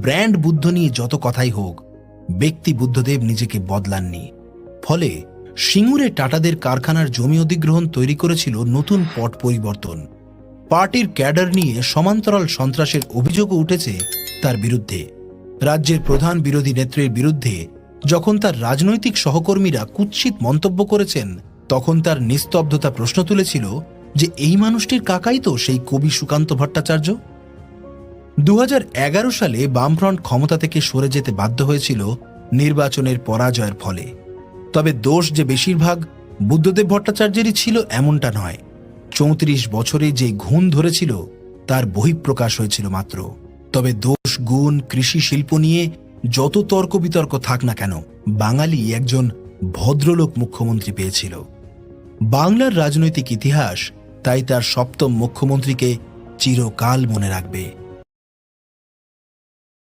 Brand Buddha নিয়ে যত কথাই হোক, ব্যক্তি বুদ্ধদেব নিজেকে বদলাননি। ফলে সিঙ্গুরে টাটাদের কারখানার জমি অধিগ্রহণ তৈরি করেছিল নতুন পট পরিবর্তন। পার্টির ক্যাডার নিয়ে সমান্তরাল সন্ত্রাসের অভিযোগও উঠেছে তার বিরুদ্ধে। রাজ্যের প্রধান বিরোধী নেত্রীর বিরুদ্ধে যখন তার রাজনৈতিক সহকর্মীরা কুৎসিত মন্তব্য করেছেন, তখন তার নিস্তব্ধতা প্রশ্ন তুলেছিল যে এই মানুষটির কাকাই তো সেই কবি সুকান্ত ভট্টাচার্য। 2011 সালে বামফ্রন্ট ক্ষমতা থেকে সরে যেতে বাধ্য হয়েছিল নির্বাচনের পরাজয়ের ফলে। তবে দোষ যে বেশিরভাগ বুদ্ধদেব ভট্টাচার্যেরই ছিল এমনটা নয়। 34 বছরে যে ঘুণ ধরেছিল তার বহিঃপ্রকাশ হয়েছিল মাত্র। তবে দোষ, গুণ, কৃষি শিল্প নিয়ে যত তর্ক বিতর্ক থাক না কেন, বাঙালি একজন ভদ্রলোক মুখ্যমন্ত্রী পেয়েছিল। বাংলার রাজনৈতিক ইতিহাস তাই তার সপ্তম মুখ্যমন্ত্রীকে চিরকাল মনে রাখবে।